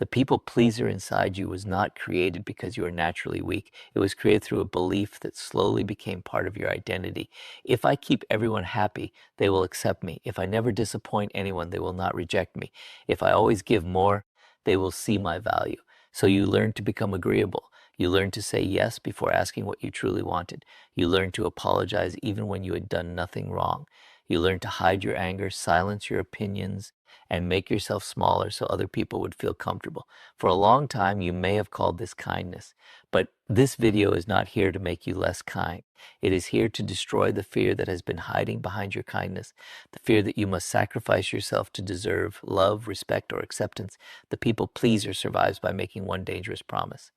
The people pleaser inside you was not created because you are naturally weak. It was created through a belief that slowly became part of your identity. If I keep everyone happy, they will accept me. If I never disappoint anyone, they will not reject me. If I always give more, they will see my value. So you learn to become agreeable. You learn to say yes before asking what you truly wanted. You learn to apologize even when you had done nothing wrong. You learn to hide your anger, silence your opinions, and make yourself smaller so other people would feel comfortable. For a long time, you may have called this kindness, but this video is not here to make you less kind. It is here to destroy the fear that has been hiding behind your kindness, the fear that you must sacrifice yourself to deserve love, respect, or acceptance. The people pleaser survives by making one dangerous promise: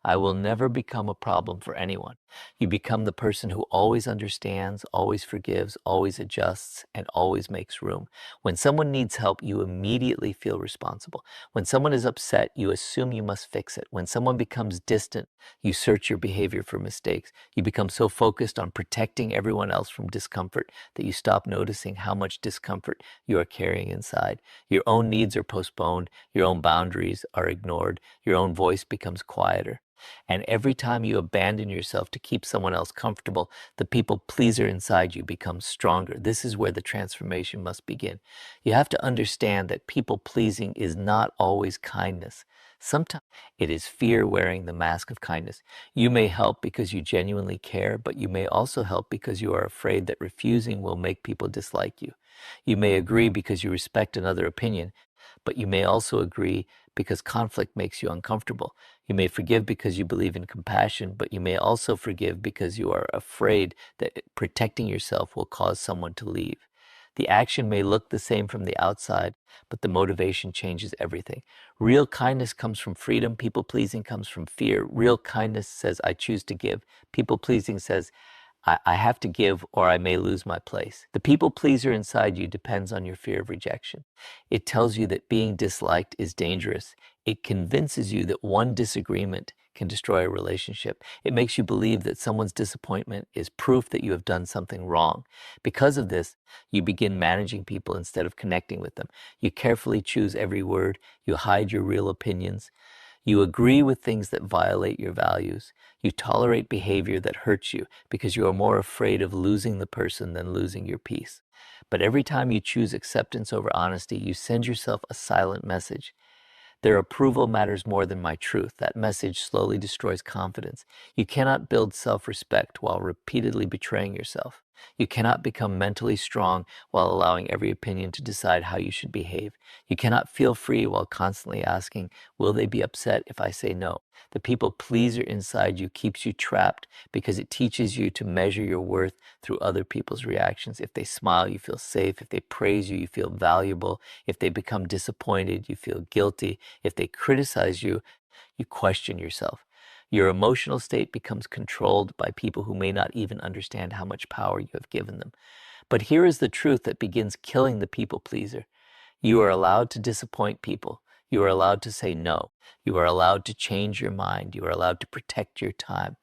I will never become a problem for anyone. You become the person who always understands, always forgives, always adjusts, and always makes room. When someone needs help, you immediately feel responsible. When someone is upset, you assume you must fix it. When someone becomes distant, you search your behavior for mistakes. You become so focused on protecting everyone else from discomfort that you stop noticing how much discomfort you are carrying inside. Your own needs are postponed. Your own boundaries are ignored. Your own voice becomes quieter. And every time you abandon yourself to keep someone else comfortable, the people pleaser inside you becomes stronger. This is where the transformation must begin. You have to understand that people pleasing is not always kindness. Sometimes it is fear wearing the mask of kindness. You may help because you genuinely care, but you may also help because you are afraid that refusing will make people dislike you. You may agree because you respect another opinion, but you may also agree because conflict makes you uncomfortable. You may forgive because you believe in compassion, but you may also forgive because you are afraid that protecting yourself will cause someone to leave. The action may look the same from the outside, but the motivation changes everything. Real kindness comes from freedom. People pleasing comes from fear. Real kindness says, I choose to give. People pleasing says, I have to give or I may lose my place. The people pleaser inside you depends on your fear of rejection. It tells you that being disliked is dangerous. It convinces you that one disagreement can destroy a relationship. It makes you believe that someone's disappointment is proof that you have done something wrong. Because of this, you begin managing people instead of connecting with them. You carefully choose every word. You hide your real opinions. You agree with things that violate your values. You tolerate behavior that hurts you because you are more afraid of losing the person than losing your peace. But every time you choose acceptance over honesty, you send yourself a silent message. Their approval matters more than my truth. That message slowly destroys confidence. You cannot build self-respect while repeatedly betraying yourself. You cannot become mentally strong while allowing every opinion to decide how you should behave. You cannot feel free while constantly asking, will they be upset if I say no? The people pleaser inside you keeps you trapped because it teaches you to measure your worth through other people's reactions. If they smile, you feel safe. If they praise you, you feel valuable. If they become disappointed, you feel guilty. If they criticize you, you question yourself. Your emotional state becomes controlled by people who may not even understand how much power you have given them. But here is the truth that begins killing the people pleaser. You are allowed to disappoint people. You are allowed to say no. You are allowed to change your mind. You are allowed to protect your time.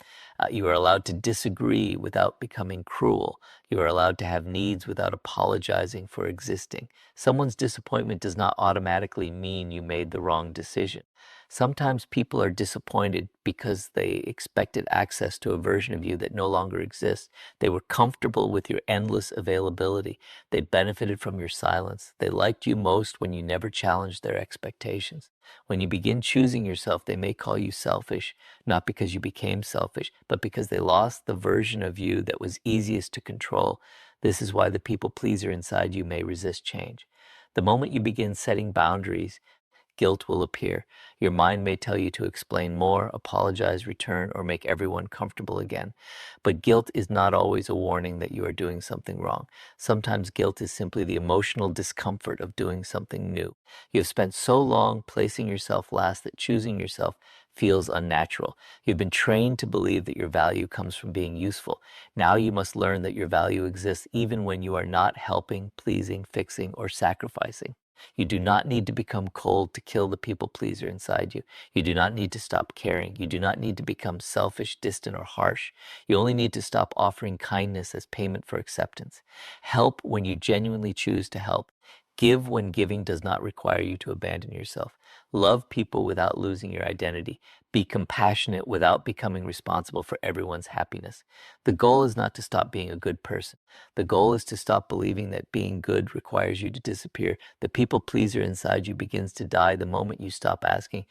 You are allowed to disagree without becoming cruel. You are allowed to have needs without apologizing for existing. Someone's disappointment does not automatically mean you made the wrong decision. Sometimes people are disappointed because they expected access to a version of you that no longer exists. They were comfortable with your endless availability. They benefited from your silence. They liked you most when you never challenged their expectations. When you begin choosing yourself, they may call you selfish, not because you became selfish, but because they lost the version of you that was easiest to control. This is why the people pleaser inside you may resist change. The moment you begin setting boundaries, guilt will appear. Your mind may tell you to explain more, apologize, return, or make everyone comfortable again. But guilt is not always a warning that you are doing something wrong. Sometimes guilt is simply the emotional discomfort of doing something new. You have spent so long placing yourself last that choosing yourself feels unnatural. You've been trained to believe that your value comes from being useful. Now you must learn that your value exists even when you are not helping, pleasing, fixing, or sacrificing. You do not need to become cold to kill the people pleaser inside you. You do not need to stop caring. You do not need to become selfish, distant, or harsh. You only need to stop offering kindness as payment for acceptance. Help when you genuinely choose to help. Give when giving does not require you to abandon yourself. Love people without losing your identity. Be compassionate without becoming responsible for everyone's happiness. The goal is not to stop being a good person. The goal is to stop believing that being good requires you to disappear. The people pleaser inside you begins to die the moment you stop asking,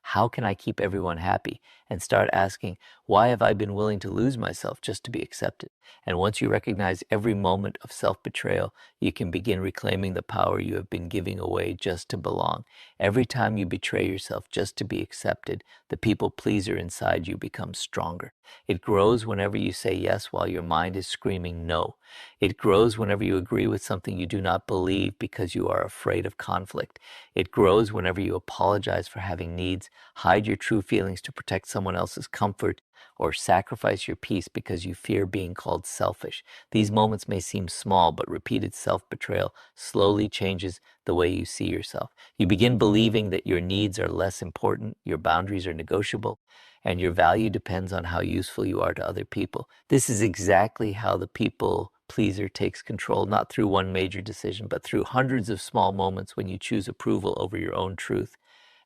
how can I keep everyone happy? And start asking, why have I been willing to lose myself just to be accepted? And once you recognize every moment of self-betrayal, you can begin reclaiming the power you have been giving away just to belong. Every time you betray yourself just to be accepted, the people pleaser inside you becomes stronger. It grows whenever you say yes while your mind is screaming no. It grows whenever you agree with something you do not believe because you are afraid of conflict. It grows whenever you apologize for having needs, hide your true feelings to protect someone else's comfort, or sacrifice your peace because you fear being called selfish. These moments may seem small, but repeated self-betrayal slowly changes the way you see yourself. You begin believing that your needs are less important, your boundaries are negotiable, and your value depends on how useful you are to other people. This is exactly how the people pleaser takes control, not through one major decision, but through hundreds of small moments when you choose approval over your own truth.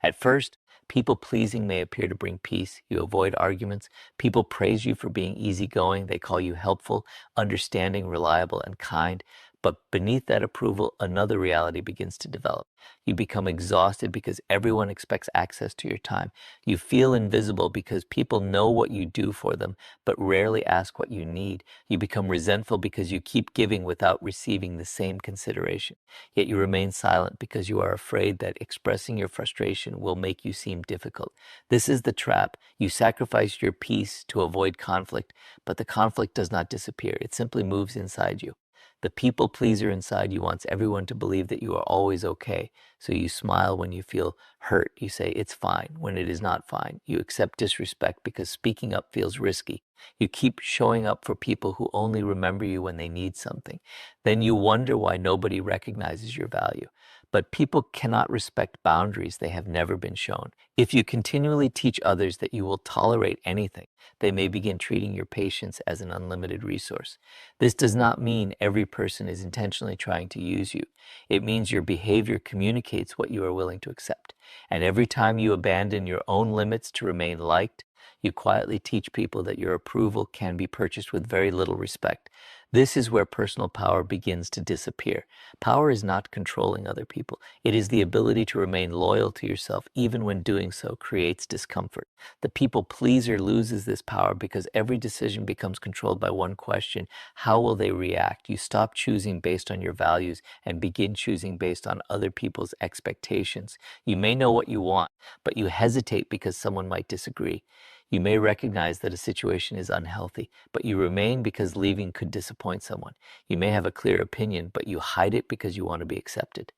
At first, people pleasing may appear to bring peace. You avoid arguments. People praise you for being easygoing. They call you helpful, understanding, reliable, and kind. But beneath that approval, another reality begins to develop. You become exhausted because everyone expects access to your time. You feel invisible because people know what you do for them, but rarely ask what you need. You become resentful because you keep giving without receiving the same consideration. Yet you remain silent because you are afraid that expressing your frustration will make you seem difficult. This is the trap. You sacrifice your peace to avoid conflict, but the conflict does not disappear. It simply moves inside you. The people pleaser inside you wants everyone to believe that you are always okay. So you smile when you feel hurt. You say it's fine when it is not fine. You accept disrespect because speaking up feels risky. You keep showing up for people who only remember you when they need something. Then you wonder why nobody recognizes your value. But people cannot respect boundaries they have never been shown. If you continually teach others that you will tolerate anything, they may begin treating your patience as an unlimited resource. This does not mean every person is intentionally trying to use you. It means your behavior communicates what you are willing to accept. And every time you abandon your own limits to remain liked, you quietly teach people that your approval can be purchased with very little respect. This is where personal power begins to disappear. Power is not controlling other people. It is the ability to remain loyal to yourself even when doing so creates discomfort. The people pleaser loses this power because every decision becomes controlled by one question: how will they react? You stop choosing based on your values and begin choosing based on other people's expectations. You may know what you want, but you hesitate because someone might disagree. You may recognize that a situation is unhealthy, but you remain because leaving could disappoint someone. You may have a clear opinion, but you hide it because you want to be accepted.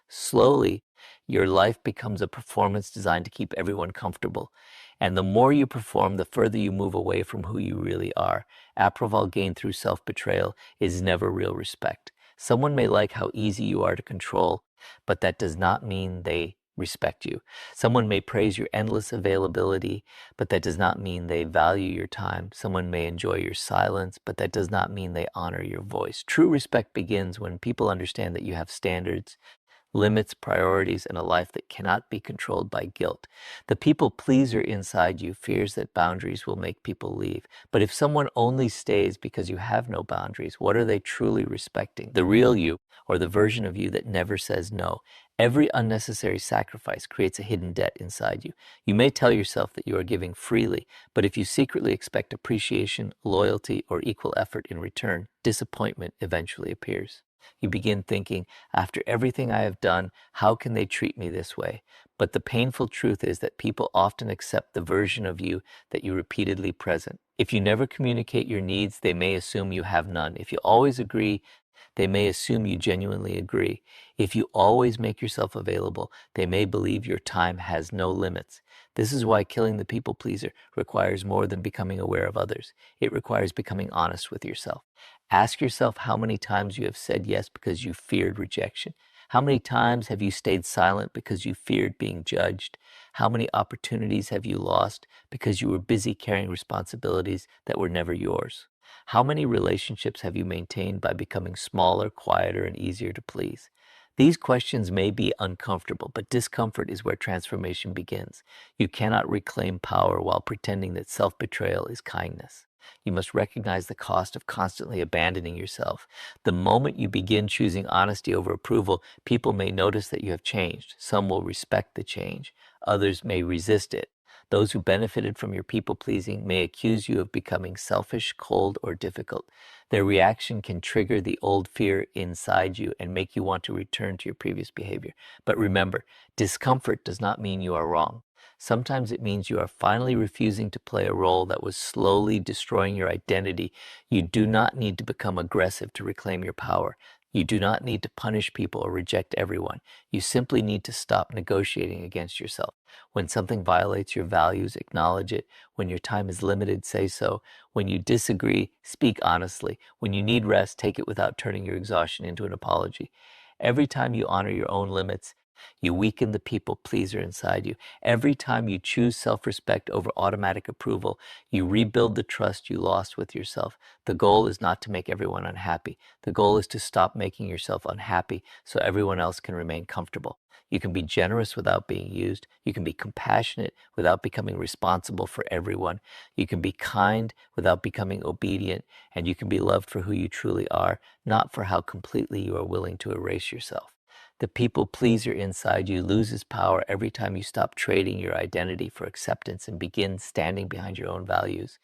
Slowly, your life becomes a performance designed to keep everyone comfortable. And the more you perform, the further you move away from who you really are. Approval gained through self-betrayal is never real respect. Someone may like how easy you are to control, but that does not mean they respect you. Someone may praise your endless availability, but that does not mean they value your time. Someone may enjoy your silence, but that does not mean they honor your voice. True respect begins when people understand that you have standards, limits, priorities, and a life that cannot be controlled by guilt. The people pleaser inside you fears that boundaries will make people leave. But if someone only stays because you have no boundaries, what are they truly respecting? The real you, or the version of you that never says no? Every unnecessary sacrifice creates a hidden debt inside you. You may tell yourself that you are giving freely, but if you secretly expect appreciation, loyalty, or equal effort in return, disappointment eventually appears. You begin thinking, after everything I have done, how can they treat me this way? But the painful truth is that people often accept the version of you that you repeatedly present. If you never communicate your needs, they may assume you have none. If you always agree, they may assume you genuinely agree. If you always make yourself available, they may believe your time has no limits. This is why killing the people pleaser requires more than becoming aware of others. It requires becoming honest with yourself. Ask yourself how many times you have said yes because you feared rejection. How many times have you stayed silent because you feared being judged? How many opportunities have you lost because you were busy carrying responsibilities that were never yours? How many relationships have you maintained by becoming smaller, quieter, and easier to please? These questions may be uncomfortable, but discomfort is where transformation begins. You cannot reclaim power while pretending that self-betrayal is kindness. You must recognize the cost of constantly abandoning yourself. The moment you begin choosing honesty over approval, people may notice that you have changed. Some will respect the change. Others may resist it. Those who benefited from your people-pleasing may accuse you of becoming selfish, cold, or difficult. Their reaction can trigger the old fear inside you and make you want to return to your previous behavior. But remember, discomfort does not mean you are wrong. Sometimes it means you are finally refusing to play a role that was slowly destroying your identity. You do not need to become aggressive to reclaim your power. You do not need to punish people or reject everyone. You simply need to stop negotiating against yourself. When something violates your values, acknowledge it. When your time is limited, say so. When you disagree, speak honestly. When you need rest, take it without turning your exhaustion into an apology. Every time you honor your own limits, you weaken the people pleaser inside you. Every time you choose self-respect over automatic approval, you rebuild the trust you lost with yourself. The goal is not to make everyone unhappy. The goal is to stop making yourself unhappy so everyone else can remain comfortable. You can be generous without being used. You can be compassionate without becoming responsible for everyone. You can be kind without becoming obedient. And you can be loved for who you truly are, not for how completely you are willing to erase yourself. The people pleaser inside you loses power every time you stop trading your identity for acceptance and begin standing behind your own values.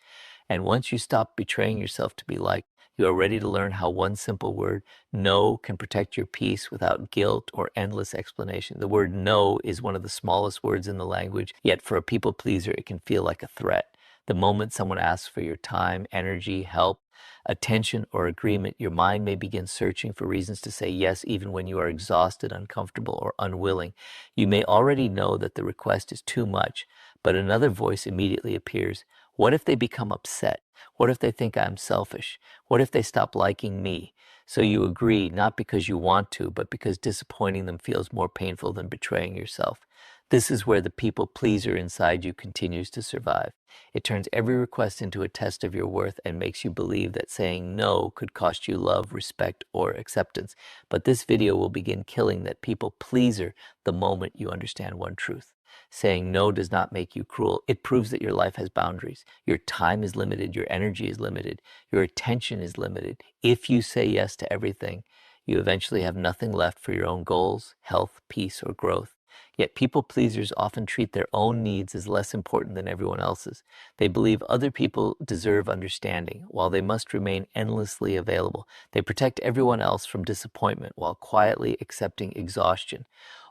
And once you stop betraying yourself to be liked, you are ready to learn how one simple word, no, can protect your peace without guilt or endless explanation. The word no is one of the smallest words in the language, yet for a people pleaser, it can feel like a threat. The moment someone asks for your time, energy, help, attention, or agreement, your mind may begin searching for reasons to say yes, even when you are exhausted, uncomfortable, or unwilling. You may already know that the request is too much, but another voice immediately appears. What if they become upset? What if they think I'm selfish? What if they stop liking me? So you agree, not because you want to, but because disappointing them feels more painful than betraying yourself. This is where the people pleaser inside you continues to survive. It turns every request into a test of your worth and makes you believe that saying no could cost you love, respect, or acceptance. But this video will begin killing that people pleaser the moment you understand one truth. Saying no does not make you cruel. It proves that your life has boundaries. Your time is limited. Your energy is limited. Your attention is limited. If you say yes to everything, you eventually have nothing left for your own goals, health, peace, or growth. Yet people pleasers often treat their own needs as less important than everyone else's. They believe other people deserve understanding, while they must remain endlessly available. They protect everyone else from disappointment while quietly accepting exhaustion.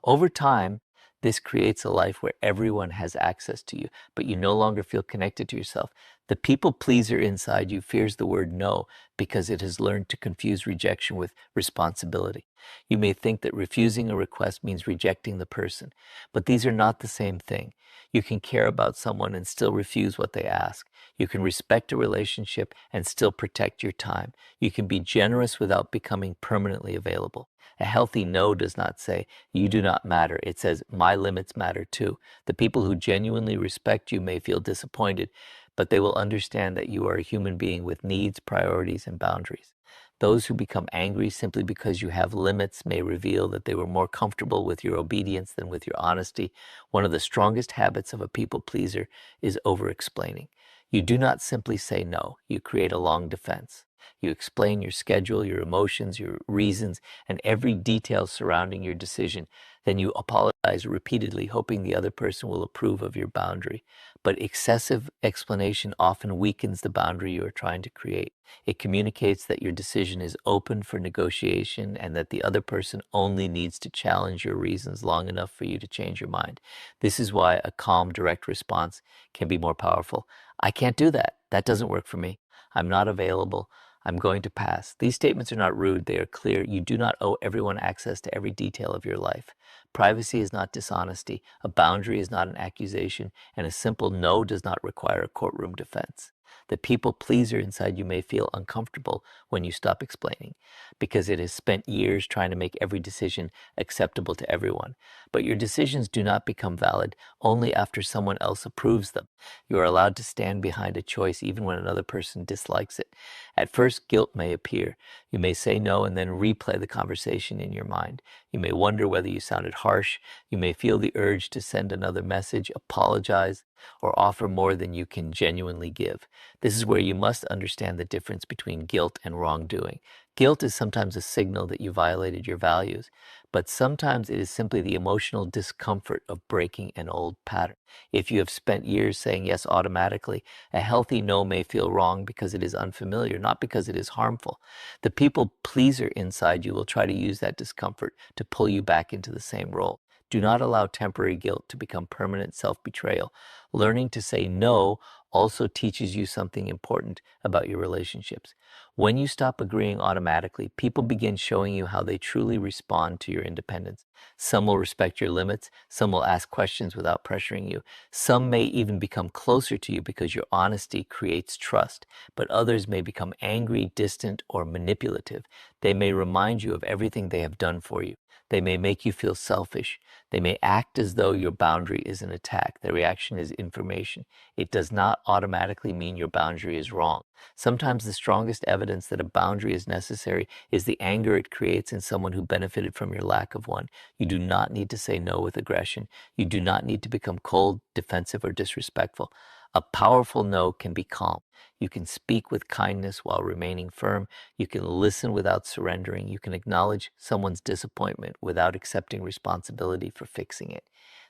Over time, this creates a life where everyone has access to you, but you no longer feel connected to yourself. The people pleaser inside you fears the word no because it has learned to confuse rejection with responsibility. You may think that refusing a request means rejecting the person, but these are not the same thing. You can care about someone and still refuse what they ask. You can respect a relationship and still protect your time. You can be generous without becoming permanently available. A healthy no does not say, you do not matter. It says, my limits matter too. The people who genuinely respect you may feel disappointed, but they will understand that you are a human being with needs, priorities, and boundaries. Those who become angry simply because you have limits may reveal that they were more comfortable with your obedience than with your honesty. One of the strongest habits of a people pleaser is over-explaining. You do not simply say no, you create a long defense. You explain your schedule, your emotions, your reasons, and every detail surrounding your decision. Then you apologize repeatedly, hoping the other person will approve of your boundary. But excessive explanation often weakens the boundary you are trying to create. It communicates that your decision is open for negotiation and that the other person only needs to challenge your reasons long enough for you to change your mind. This is why a calm, direct response can be more powerful. I can't do that. That doesn't work for me. I'm not available. I'm going to pass. These statements are not rude. They are clear. You do not owe everyone access to every detail of your life. Privacy is not dishonesty. A boundary is not an accusation. And a simple no does not require a courtroom defense. The people pleaser inside you may feel uncomfortable when you stop explaining because it has spent years trying to make every decision acceptable to everyone. But your decisions do not become valid only after someone else approves them. You are allowed to stand behind a choice even when another person dislikes it. At first, guilt may appear. You may say no and then replay the conversation in your mind. You may wonder whether you sounded harsh. You may feel the urge to send another message, apologize, or offer more than you can genuinely give. This is where you must understand the difference between guilt and wrongdoing. Guilt is sometimes a signal that you violated your values, but sometimes it is simply the emotional discomfort of breaking an old pattern. If you have spent years saying yes automatically, a healthy no may feel wrong because it is unfamiliar, not because it is harmful. The people pleaser inside you will try to use that discomfort to pull you back into the same role. Do not allow temporary guilt to become permanent self-betrayal. Learning to say no also teaches you something important about your relationships. When you stop agreeing automatically, people begin showing you how they truly respond to your independence. Some will respect your limits, some will ask questions without pressuring you. Some may even become closer to you because your honesty creates trust, but others may become angry, distant, or manipulative. They may remind you of everything they have done for you. They may make you feel selfish. They may act as though your boundary is an attack. Their reaction is information. It does not automatically mean your boundary is wrong. Sometimes the strongest evidence that a boundary is necessary is the anger it creates in someone who benefited from your lack of one. You do not need to say no with aggression. You do not need to become cold, defensive, or disrespectful. A powerful no can be calm. You can speak with kindness while remaining firm. You can listen without surrendering. You can acknowledge someone's disappointment without accepting responsibility for fixing it.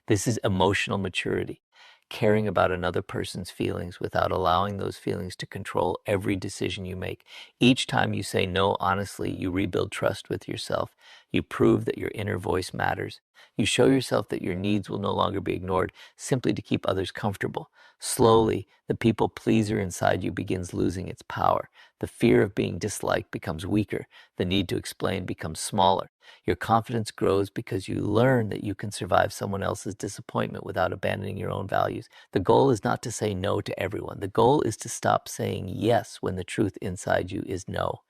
This is emotional maturity, caring about another person's feelings without allowing those feelings to control every decision you make. Each time you say no honestly, you rebuild trust with yourself. You prove that your inner voice matters. You show yourself that your needs will no longer be ignored simply to keep others comfortable. Slowly, the people pleaser inside you begins losing its power. The fear of being disliked becomes weaker. The need to explain becomes smaller. Your confidence grows because you learn that you can survive someone else's disappointment without abandoning your own values. The goal is not to say no to everyone. The goal is to stop saying yes when the truth inside you is no.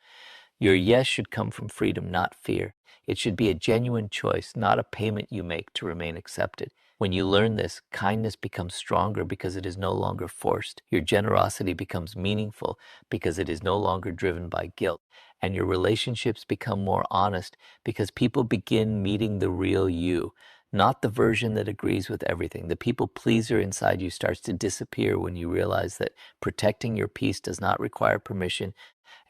Your yes should come from freedom, not fear. It should be a genuine choice, not a payment you make to remain accepted. When you learn this, kindness becomes stronger because it is no longer forced. Your generosity becomes meaningful because it is no longer driven by guilt. And your relationships become more honest because people begin meeting the real you, not the version that agrees with everything. The people pleaser inside you starts to disappear when you realize that protecting your peace does not require permission,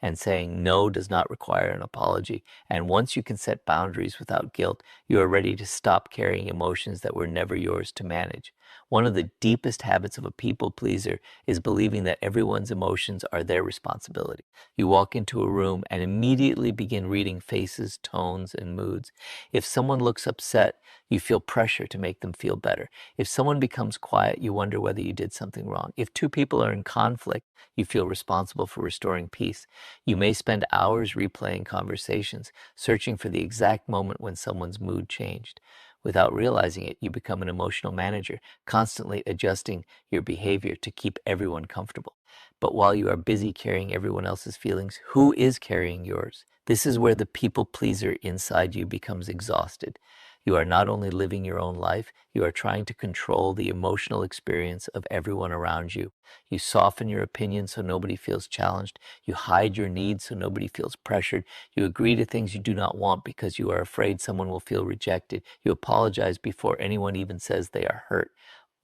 and saying no does not require an apology. And once you can set boundaries without guilt, you are ready to stop carrying emotions that were never yours to manage. One of the deepest habits of a people pleaser is believing that everyone's emotions are their responsibility. You walk into a room and immediately begin reading faces, tones, and moods. If someone looks upset, you feel pressure to make them feel better. If someone becomes quiet, you wonder whether you did something wrong. If two people are in conflict, you feel responsible for restoring peace. You may spend hours replaying conversations, searching for the exact moment when someone's mood changed. Without realizing it, you become an emotional manager, constantly adjusting your behavior to keep everyone comfortable. But while you are busy carrying everyone else's feelings, who is carrying yours? This is where the people pleaser inside you becomes exhausted. You are not only living your own life, you are trying to control the emotional experience of everyone around you. You soften your opinion so nobody feels challenged. You hide your needs so nobody feels pressured. You agree to things you do not want because you are afraid someone will feel rejected. You apologize before anyone even says they are hurt.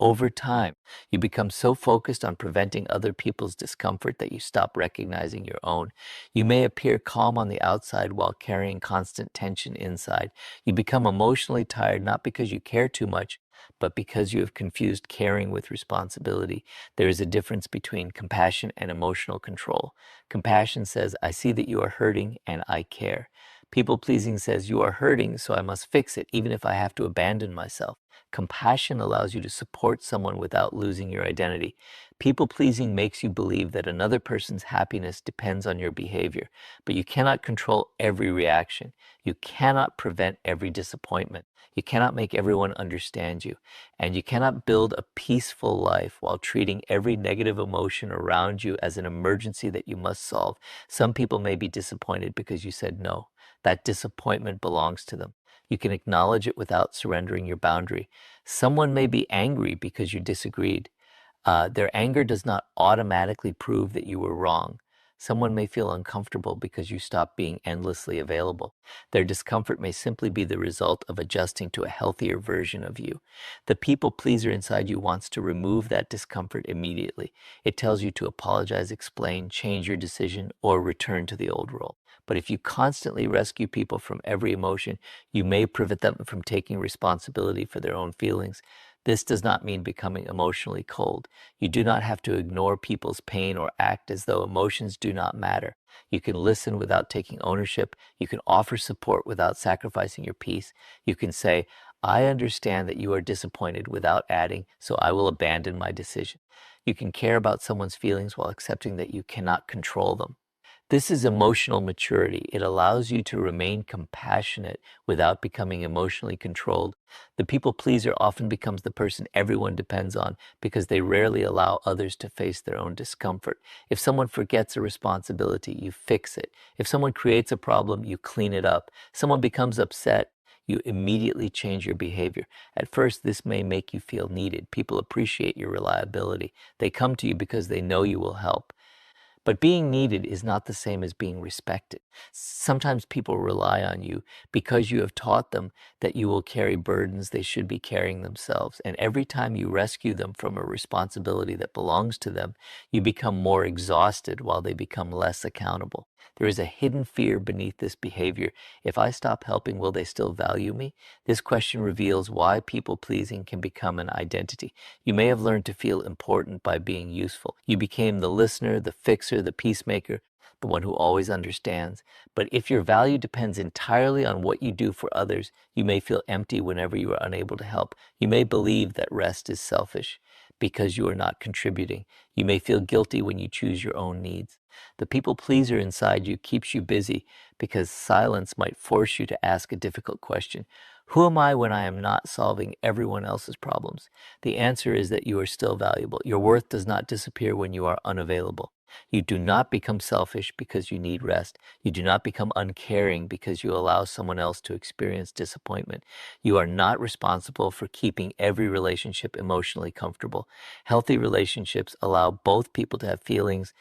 Over time, you become so focused on preventing other people's discomfort that you stop recognizing your own. You may appear calm on the outside while carrying constant tension inside. You become emotionally tired not because you care too much, but because you have confused caring with responsibility. There is a difference between compassion and emotional control. Compassion says, I see that you are hurting and I care. People pleasing says, you are hurting, so I must fix it, even if I have to abandon myself. Compassion allows you to support someone without losing your identity. People pleasing makes you believe that another person's happiness depends on your behavior, but you cannot control every reaction. You cannot prevent every disappointment. You cannot make everyone understand you. And you cannot build a peaceful life while treating every negative emotion around you as an emergency that you must solve. Some people may be disappointed because you said no. That disappointment belongs to them. You can acknowledge it without surrendering your boundary. Someone may be angry because you disagreed. Their anger does not automatically prove that you were wrong. Someone may feel uncomfortable because you stop being endlessly available. Their discomfort may simply be the result of adjusting to a healthier version of you. The people pleaser inside you wants to remove that discomfort immediately. It tells you to apologize, explain, change your decision, or return to the old role. But if you constantly rescue people from every emotion, you may prevent them from taking responsibility for their own feelings. This does not mean becoming emotionally cold. You do not have to ignore people's pain or act as though emotions do not matter. You can listen without taking ownership. You can offer support without sacrificing your peace. You can say, I understand that you are disappointed without adding, so I will abandon my decision. You can care about someone's feelings while accepting that you cannot control them. This is emotional maturity. It allows you to remain compassionate without becoming emotionally controlled. The people pleaser often becomes the person everyone depends on because they rarely allow others to face their own discomfort. If someone forgets a responsibility, you fix it. If someone creates a problem, you clean it up. Someone becomes upset, you immediately change your behavior. At first, this may make you feel needed. People appreciate your reliability. They come to you because they know you will help. But being needed is not the same as being respected. Sometimes people rely on you because you have taught them that you will carry burdens they should be carrying themselves. And every time you rescue them from a responsibility that belongs to them, you become more exhausted while they become less accountable. There is a hidden fear beneath this behavior. If I stop helping, will they still value me? This question reveals why people pleasing can become an identity. You may have learned to feel important by being useful. You became the listener, the fixer, the peacemaker, the one who always understands. But if your value depends entirely on what you do for others, you may feel empty whenever you are unable to help. You may believe that rest is selfish because you are not contributing. You may feel guilty when you choose your own needs. The people pleaser inside you keeps you busy because silence might force you to ask a difficult question. Who am I when I am not solving everyone else's problems? The answer is that you are still valuable. Your worth does not disappear when you are unavailable. You do not become selfish because you need rest. You do not become uncaring because you allow someone else to experience disappointment. You are not responsible for keeping every relationship emotionally comfortable. Healthy relationships allow both people to have feelings,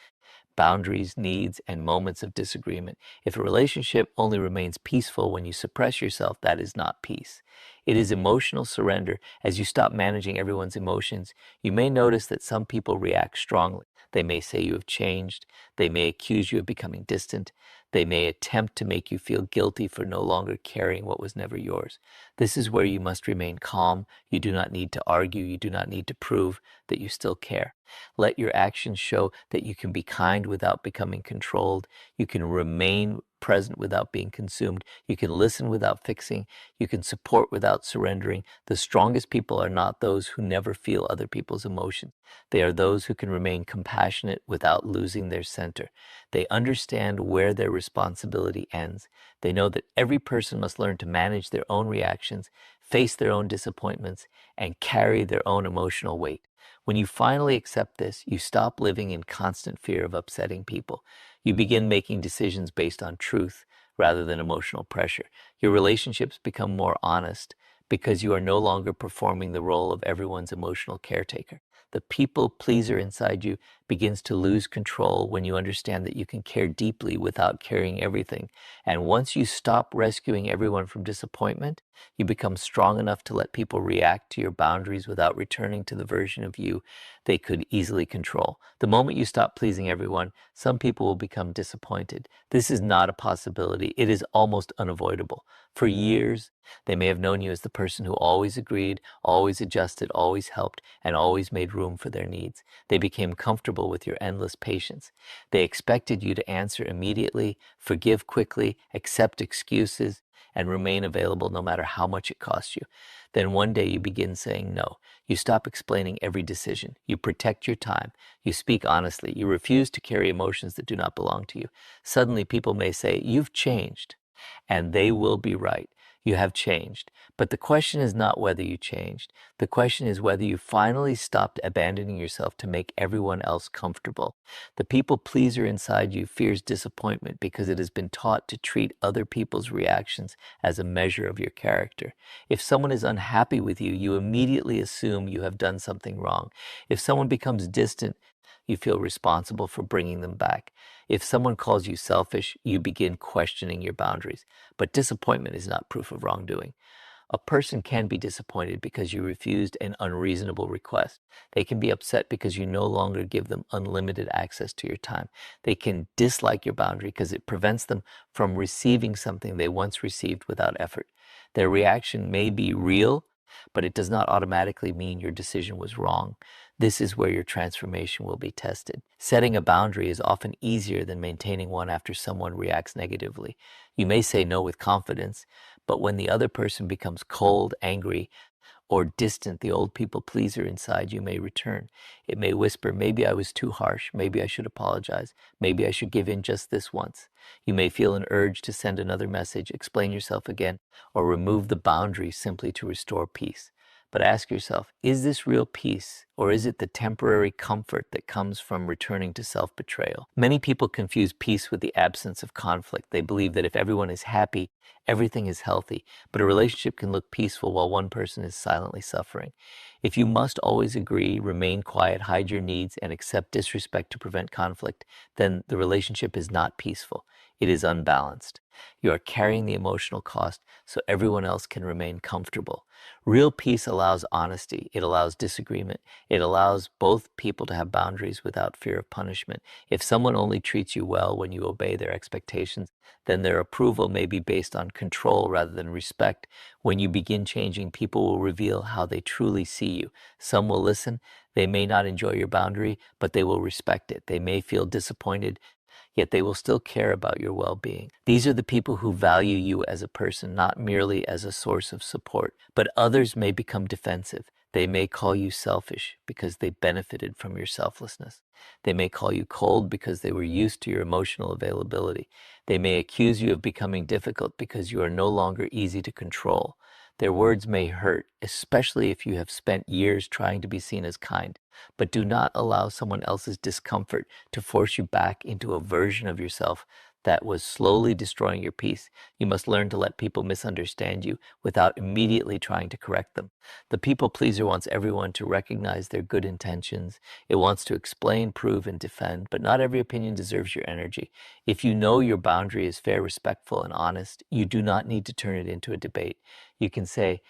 boundaries, needs, and moments of disagreement. If a relationship only remains peaceful when you suppress yourself, that is not peace. It is emotional surrender. As you stop managing everyone's emotions, you may notice that some people react strongly. They may say you have changed. They may accuse you of becoming distant. They may attempt to make you feel guilty for no longer carrying what was never yours. This is where you must remain calm. You do not need to argue. You do not need to prove that you still care. Let your actions show that you can be kind without becoming controlled. You can remain present without being consumed. You can listen without fixing. You can support without surrendering. The strongest people are not those who never feel other people's emotions. They are those who can remain compassionate without losing their center. They understand where their responsibility ends. They know that every person must learn to manage their own reactions, face their own disappointments, and carry their own emotional weight. When you finally accept this, you stop living in constant fear of upsetting people. You begin making decisions based on truth rather than emotional pressure. Your relationships become more honest because you are no longer performing the role of everyone's emotional caretaker. The people pleaser inside you begins to lose control when you understand that you can care deeply without carrying everything. And once you stop rescuing everyone from disappointment, you become strong enough to let people react to your boundaries without returning to the version of you they could easily control. The moment you stop pleasing everyone, some people will become disappointed. This is not a possibility. It is almost unavoidable. For years, they may have known you as the person who always agreed, always adjusted, always helped, and always made room for their needs. They became comfortable with your endless patience. They expected you to answer immediately, forgive quickly, accept excuses, and remain available no matter how much it costs you. Then one day you begin saying no. You stop explaining every decision. You protect your time. You speak honestly. You refuse to carry emotions that do not belong to you. Suddenly people may say, "You've changed." And they will be right. You have changed. But the question is not whether you changed. The question is whether you finally stopped abandoning yourself to make everyone else comfortable. The people pleaser inside you fears disappointment because it has been taught to treat other people's reactions as a measure of your character. If someone is unhappy with you, you immediately assume you have done something wrong. If someone becomes distant, you feel responsible for bringing them back. If someone calls you selfish, you begin questioning your boundaries. But disappointment is not proof of wrongdoing. A person can be disappointed because you refused an unreasonable request. They can be upset because you no longer give them unlimited access to your time. They can dislike your boundary because it prevents them from receiving something they once received without effort. Their reaction may be real, but it does not automatically mean your decision was wrong. This is where your transformation will be tested. Setting a boundary is often easier than maintaining one after someone reacts negatively. You may say no with confidence, but when the other person becomes cold, angry, or distant, the old people pleaser inside you may return. It may whisper, maybe I was too harsh, maybe I should apologize, maybe I should give in just this once. You may feel an urge to send another message, explain yourself again, or remove the boundary simply to restore peace. But ask yourself, is this real peace, or is it the temporary comfort that comes from returning to self-betrayal? Many people confuse peace with the absence of conflict. They believe that if everyone is happy, everything is healthy, but a relationship can look peaceful while one person is silently suffering. If you must always agree, remain quiet, hide your needs, and accept disrespect to prevent conflict, then the relationship is not peaceful. It is unbalanced. You are carrying the emotional cost so everyone else can remain comfortable. Real peace allows honesty. It allows disagreement. It allows both people to have boundaries without fear of punishment. If someone only treats you well when you obey their expectations, then their approval may be based on control rather than respect. When you begin changing, people will reveal how they truly see you. Some will listen. They may not enjoy your boundary, but they will respect it. They may feel disappointed, yet they will still care about your well-being. These are the people who value you as a person, not merely as a source of support. But others may become defensive. They may call you selfish because they benefited from your selflessness. They may call you cold because they were used to your emotional availability. They may accuse you of becoming difficult because you are no longer easy to control. Their words may hurt, especially if you have spent years trying to be seen as kind. But do not allow someone else's discomfort to force you back into a version of yourself that was slowly destroying your peace. You must learn to let people misunderstand you without immediately trying to correct them. The people pleaser wants everyone to recognize their good intentions. It wants to explain, prove, and defend, but not every opinion deserves your energy. If you know your boundary is fair, respectful, and honest, you do not need to turn it into a debate. You can say,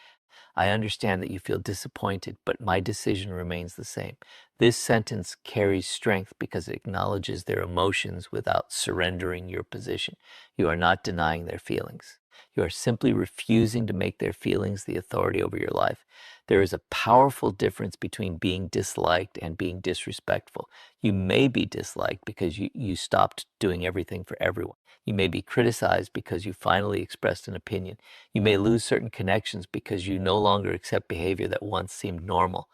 I understand that you feel disappointed, but my decision remains the same. This sentence carries strength because it acknowledges their emotions without surrendering your position. You are not denying their feelings. You are simply refusing to make their feelings the authority over your life. There is a powerful difference between being disliked and being disrespectful. You may be disliked because you stopped doing everything for everyone. You may be criticized because you finally expressed an opinion. You may lose certain connections because you no longer accept behavior that once seemed normal.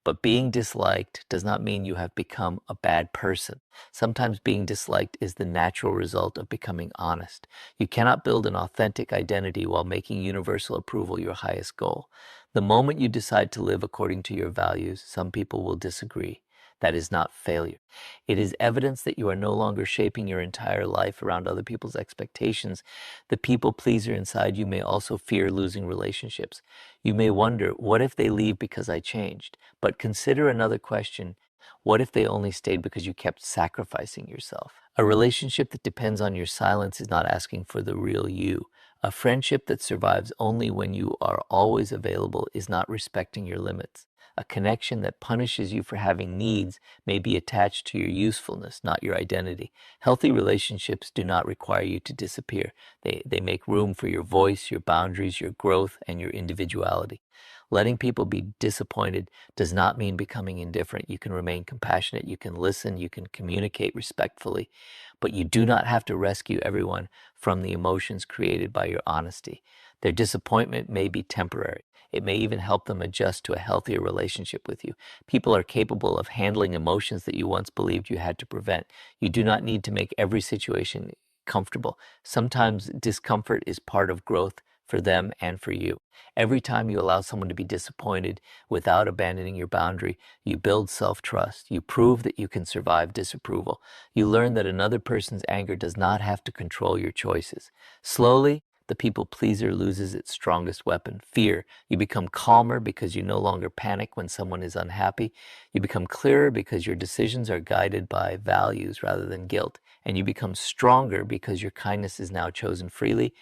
But being disliked does not mean you have become a bad person. Sometimes being disliked is the natural result of becoming honest. You cannot build an authentic identity while making universal approval your highest goal. The moment you decide to live according to your values, some people will disagree. That is not failure. It is evidence that you are no longer shaping your entire life around other people's expectations. The people pleaser inside you may also fear losing relationships. You may wonder, what if they leave because I changed? But consider another question. What if they only stayed because you kept sacrificing yourself? A relationship that depends on your silence is not asking for the real you. A friendship that survives only when you are always available is not respecting your limits. A connection that punishes you for having needs may be attached to your usefulness, not your identity. Healthy relationships do not require you to disappear. They make room for your voice, your boundaries, your growth, and your individuality. Letting people be disappointed does not mean becoming indifferent. You can remain compassionate, you can listen, you can communicate respectfully, but you do not have to rescue everyone from the emotions created by your honesty. Their disappointment may be temporary. It may even help them adjust to a healthier relationship with you. People are capable of handling emotions that you once believed you had to prevent. You do not need to make every situation comfortable. Sometimes discomfort is part of growth, for them and for you. Every time you allow someone to be disappointed without abandoning your boundary, you build self-trust. You prove that you can survive disapproval. You learn that another person's anger does not have to control your choices. Slowly, the people pleaser loses its strongest weapon, fear. You become calmer because you no longer panic when someone is unhappy. You become clearer because your decisions are guided by values rather than guilt. And you become stronger because your kindness is now chosen freely,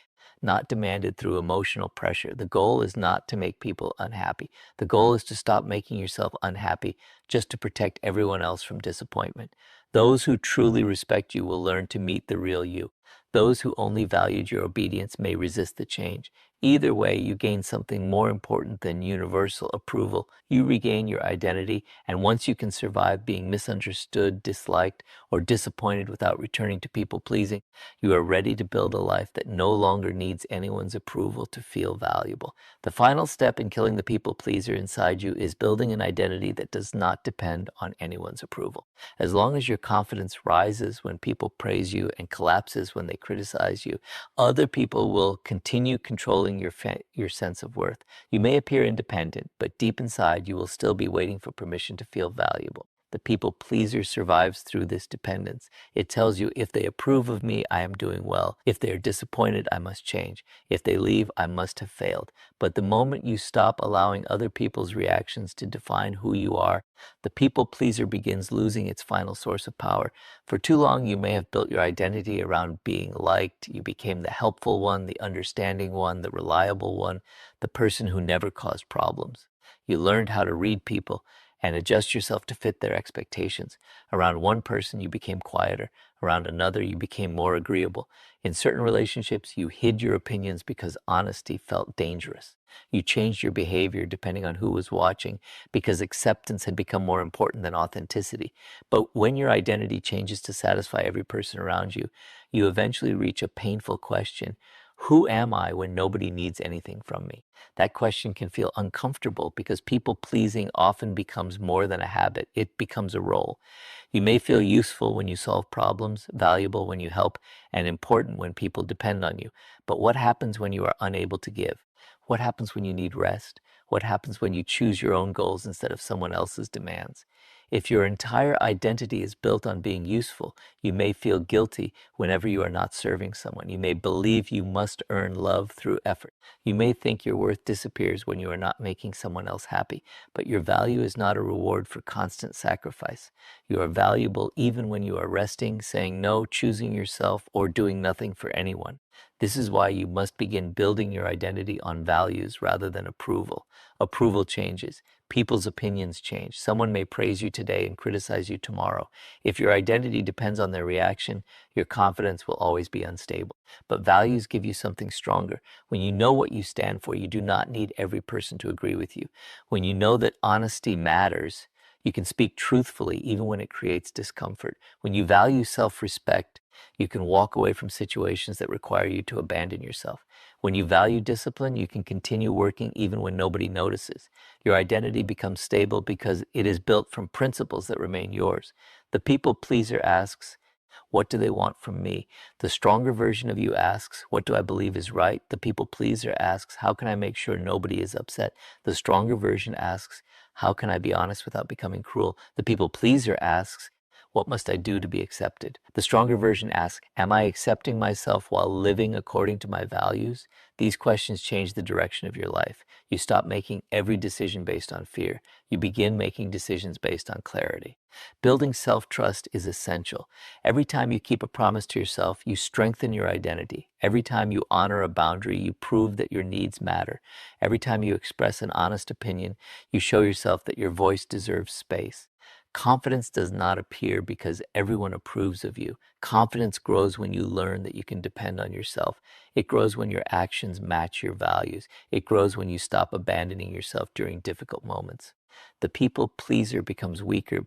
not demanded through emotional pressure. The goal is not to make people unhappy. The goal is to stop making yourself unhappy just to protect everyone else from disappointment. Those who truly respect you will learn to meet the real you. Those who only valued your obedience may resist the change. Either way, you gain something more important than universal approval. You regain your identity, and once you can survive being misunderstood, disliked, or disappointed without returning to people pleasing, you are ready to build a life that no longer needs anyone's approval to feel valuable. The final step in killing the people pleaser inside you is building an identity that does not depend on anyone's approval. As long as your confidence rises when people praise you and collapses when they criticize you, other people will continue controlling your sense of worth. You may appear independent, but deep inside you will still be waiting for permission to feel valuable. The people pleaser survives through this dependence. It tells you, if they approve of me, I am doing well. If they are disappointed, I must change. If they leave, I must have failed. But the moment you stop allowing other people's reactions to define who you are, the people pleaser begins losing its final source of power. For too long, you may have built your identity around being liked. You became the helpful one, the understanding one, the reliable one, the person who never caused problems. You learned how to read people and adjust yourself to fit their expectations. Around one person, you became quieter. Around another, you became more agreeable. In certain relationships, you hid your opinions because honesty felt dangerous. You changed your behavior depending on who was watching because acceptance had become more important than authenticity. But when your identity changes to satisfy every person around you, you eventually reach a painful question. Who am I when nobody needs anything from me? That question can feel uncomfortable because people pleasing often becomes more than a habit. It becomes a role. You may feel useful when you solve problems, valuable when you help, and important when people depend on you. But what happens when you are unable to give? What happens when you need rest? What happens when you choose your own goals instead of someone else's demands? If your entire identity is built on being useful, you may feel guilty whenever you are not serving someone. You may believe you must earn love through effort. You may think your worth disappears when you are not making someone else happy, but your value is not a reward for constant sacrifice. You are valuable even when you are resting, saying no, choosing yourself, or doing nothing for anyone. This is why you must begin building your identity on values rather than approval. Approval changes. People's opinions change. Someone may praise you today and criticize you tomorrow. If your identity depends on their reaction, your confidence will always be unstable. But values give you something stronger. When you know what you stand for, you do not need every person to agree with you. When you know that honesty matters, you can speak truthfully even when it creates discomfort. When you value self-respect, you can walk away from situations that require you to abandon yourself. When you value discipline, you can continue working even when nobody notices. Your identity becomes stable because it is built from principles that remain yours. The people pleaser asks, what do they want from me? The stronger version of you asks, what do I believe is right? The people pleaser asks, how can I make sure nobody is upset? The stronger version asks, how can I be honest without becoming cruel? The people pleaser asks, what must I do to be accepted? The stronger version asks, am I accepting myself while living according to my values? These questions change the direction of your life. You stop making every decision based on fear. You begin making decisions based on clarity. Building self-trust is essential. Every time you keep a promise to yourself, you strengthen your identity. Every time you honor a boundary, you prove that your needs matter. Every time you express an honest opinion, you show yourself that your voice deserves space. Confidence does not appear because everyone approves of you. Confidence grows when you learn that you can depend on yourself. It grows when your actions match your values. It grows when you stop abandoning yourself during difficult moments. The people pleaser becomes weaker